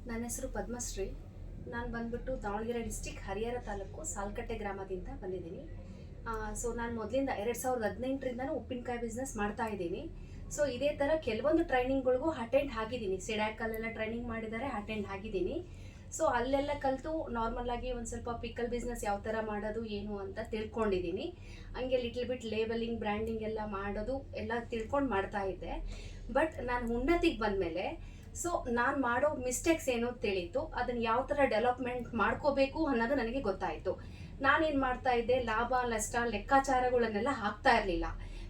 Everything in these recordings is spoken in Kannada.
ನನ್ನ ಹೆಸರು ಪದ್ಮಶ್ರೀ. ನಾನು ಬಂದ್ಬಿಟ್ಟು ದಾವಣಗೆರೆ ಡಿಸ್ಟಿಕ್ ಹರಿಹರ ತಾಲೂಕು ಸಾಲ್ಕಟ್ಟೆ ಗ್ರಾಮದಿಂದ ಬಂದಿದ್ದೀನಿ. ಸೊ ನಾನು ಮೊದಲಿಂದ 2018ರಿಂದನೂ ಉಪ್ಪಿನಕಾಯಿ ಬಿಸ್ನೆಸ್ ಮಾಡ್ತಾ ಇದ್ದೀನಿ. ಸೊ ಇದೇ ಥರ ಕೆಲವೊಂದು ಟ್ರೈನಿಂಗ್ಗಳಿಗೂ ಅಟೆಂಡ್ ಆಗಿದ್ದೀನಿ. ಸಿಡ್ಯಾಕಲ್ಲೆಲ್ಲ ಟ್ರೈನಿಂಗ್ ಮಾಡಿದ್ದಾರೆ, ಅಟೆಂಡ್ ಆಗಿದ್ದೀನಿ. ಸೊ ಅಲ್ಲೆಲ್ಲ ಕಲಿತು ನಾರ್ಮಲ್ ಆಗಿ ಒಂದು ಸ್ವಲ್ಪ ಪಿಕಲ್ ಬಿಸ್ನೆಸ್ ಯಾವ ಥರ ಮಾಡೋದು ಏನು ಅಂತ ತಿಳ್ಕೊಂಡಿದ್ದೀನಿ. ಹಂಗೆ ಲಿಟ್ಲ್ ಬಿಟ್ ಲೇಬಲಿಂಗ್, ಬ್ರ್ಯಾಂಡಿಂಗ್ ಎಲ್ಲ ಮಾಡೋದು ಎಲ್ಲ ತಿಳ್ಕೊಂಡು ಮಾಡ್ತಾ ಇದ್ದೆ. ಬಟ್ ನಾನು ಉನ್ನತಿಗೆ ಬಂದಮೇಲೆ ಸೊ ನಾನು ಮಾಡೋ ಮಿಸ್ಟೇಕ್ಸ್ ಏನೋ ತಿಳಿಯಿತು. ಅದನ್ನು ಯಾವ ಥರ ಡೆವಲಪ್ಮೆಂಟ್ ಮಾಡ್ಕೋಬೇಕು ಅನ್ನೋದು ನನಗೆ ಗೊತ್ತಾಯಿತು. ನಾನೇನು ಮಾಡ್ತಾ ಇದ್ದೆ, ಲಾಭ ನಷ್ಟ ಲೆಕ್ಕಾಚಾರಗಳನ್ನೆಲ್ಲ ಹಾಕ್ತಾ ಇರಲಿಲ್ಲ.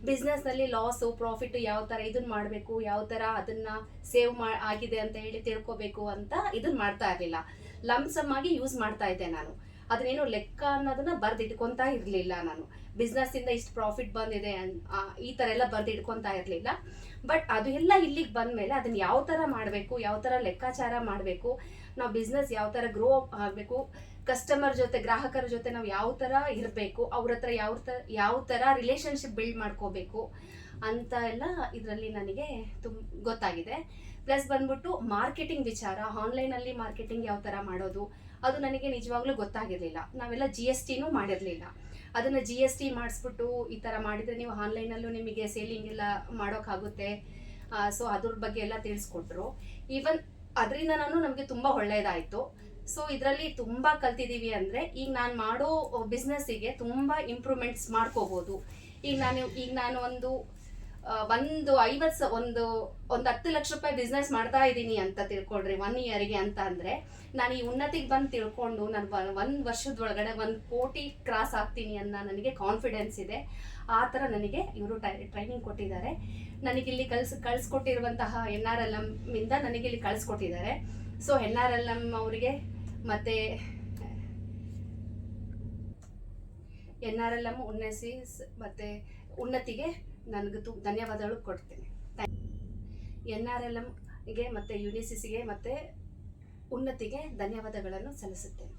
ಬಿಸ್ನೆಸ್ನಲ್ಲಿ ಲಾಸು ಪ್ರಾಫಿಟ್ ಯಾವ ಥರ ಇದನ್ನು ಮಾಡಬೇಕು, ಯಾವ ಥರ ಅದನ್ನು ಸೇವ್ ಆಗಿದೆ ಅಂತ ಹೇಳಿ ತಿಳ್ಕೊಬೇಕು ಅಂತ ಇದನ್ನು ಮಾಡ್ತಾ ಇರಲಿಲ್ಲ. ಲಮ್ಸಮ್ ಆಗಿ ಯೂಸ್ ಮಾಡ್ತಾ ಇದ್ದೆ ನಾನು. ಅದನ್ನೇನು ಲೆಕ್ಕ ಅನ್ನೋದನ್ನ ಬರೆದಿಟ್ಕೊತಾ ಇರಲಿಲ್ಲ. ನಾನು ಬಿಸ್ನೆಸ್ಸಿಂದ ಇಷ್ಟು ಪ್ರಾಫಿಟ್ ಬಂದಿದೆ ಈ ಥರ ಎಲ್ಲ ಬರೆದಿಟ್ಕೊತಾ ಇರಲಿಲ್ಲ. ಬಟ್ ಅದು ಎಲ್ಲ ಇಲ್ಲಿಗೆ ಬಂದಮೇಲೆ ಅದನ್ನು ಯಾವ ಥರ ಮಾಡಬೇಕು, ಯಾವ ಥರ ಲೆಕ್ಕಾಚಾರ ಮಾಡಬೇಕು, ನಾವು ಬಿಸ್ನೆಸ್ ಯಾವ ಥರ ಗ್ರೋ ಆಗಬೇಕು, ಕಸ್ಟಮರ್ ಜೊತೆ ಗ್ರಾಹಕರ ಜೊತೆ ನಾವು ಯಾವ ಥರ ಇರಬೇಕು, ಅವ್ರ ಹತ್ರ ಯಾವ ಥರ ರಿಲೇಷನ್ಶಿಪ್ ಬಿಲ್ಡ್ ಮಾಡ್ಕೋಬೇಕು ಅಂತ ಎಲ್ಲ ಇದರಲ್ಲಿ ನನಗೆ ಗೊತ್ತಾಗಿದೆ. ಪ್ಲಸ್ ಬಂದ್ಬಿಟ್ಟು ಮಾರ್ಕೆಟಿಂಗ್ ವಿಚಾರ, ಆನ್ಲೈನಲ್ಲಿ ಮಾರ್ಕೆಟಿಂಗ್ ಯಾವ ಥರ ಮಾಡೋದು ಅದು ನನಗೆ ನಿಜವಾಗ್ಲೂ ಗೊತ್ತಾಗಿರಲಿಲ್ಲ. ನಾವೆಲ್ಲ GST ಮಾಡಿರಲಿಲ್ಲ. ಅದನ್ನು GST ಮಾಡಿಸ್ಬಿಟ್ಟು ಈ ಥರ ಮಾಡಿದರೆ ನೀವು ಆನ್ಲೈನಲ್ಲೂ ನಿಮಗೆ ಸೇಲಿಂಗ್ ಎಲ್ಲ ಮಾಡೋಕ್ಕಾಗುತ್ತೆ. ಸೊ ಅದ್ರ ಬಗ್ಗೆ ಎಲ್ಲ ತಿಳಿಸ್ಕೊಟ್ರು. ಈವನ್ ಅದರಿಂದ ನಮಗೆ ತುಂಬ ಒಳ್ಳೆಯದಾಯಿತು. ಸೊ ಇದರಲ್ಲಿ ತುಂಬ ಕಲ್ತಿದ್ದೀವಿ ಅಂದರೆ ಈಗ ನಾನು ಮಾಡೋ ಬಿಸ್ನೆಸ್ಸಿಗೆ ತುಂಬ ಇಂಪ್ರೂವ್ಮೆಂಟ್ಸ್ ಮಾಡ್ಕೋಬೋದು. ಈಗ ನಾನು ಒಂದು 10 ಲಕ್ಷ ರೂಪಾಯಿ ಬಿಸ್ನೆಸ್ ಮಾಡ್ತಾ ಇದ್ದೀನಿ ಅಂತ ತಿಳ್ಕೊಳ್ರಿ 1 ಇಯರ್ಗೆ ಅಂತ ಅಂದರೆ, ನಾನು ಈ ಉನ್ನತಿಗೆ ಬಂದು ತಿಳ್ಕೊಂಡು ನಾನು 1 ವರ್ಷದೊಳಗಡೆ 1 ಕೋಟಿ ಕ್ರಾಸ್ ಆಗ್ತೀನಿ ಅನ್ನೋ ನನಗೆ ಕಾನ್ಫಿಡೆನ್ಸ್ ಇದೆ. ಆ ಥರ ನನಗೆ ಇವರು ಟ್ರೈನಿಂಗ್ ಕೊಟ್ಟಿದ್ದಾರೆ. ನನಗಿಲ್ಲಿ ಕಳಿಸ್ಕೊಟ್ಟಿರುವಂತಹ NRLM ಇಂದ ನನಗಿಲ್ಲಿ ಕಳಿಸ್ಕೊಟ್ಟಿದ್ದಾರೆ. ಸೊ NRLM ಅವರಿಗೆ ಮತ್ತು NRLM ಮತ್ತು ಉನ್ನತಿಗೆ ನನಗೆ ಧನ್ಯವಾದಗಳು ಕೊಡ್ತೇನೆ. NRLMಗೆ ಮತ್ತು UNICCಗೆ ಮತ್ತು ಉನ್ನತಿಗೆ ಧನ್ಯವಾದಗಳನ್ನು ಸಲ್ಲಿಸುತ್ತೇನೆ.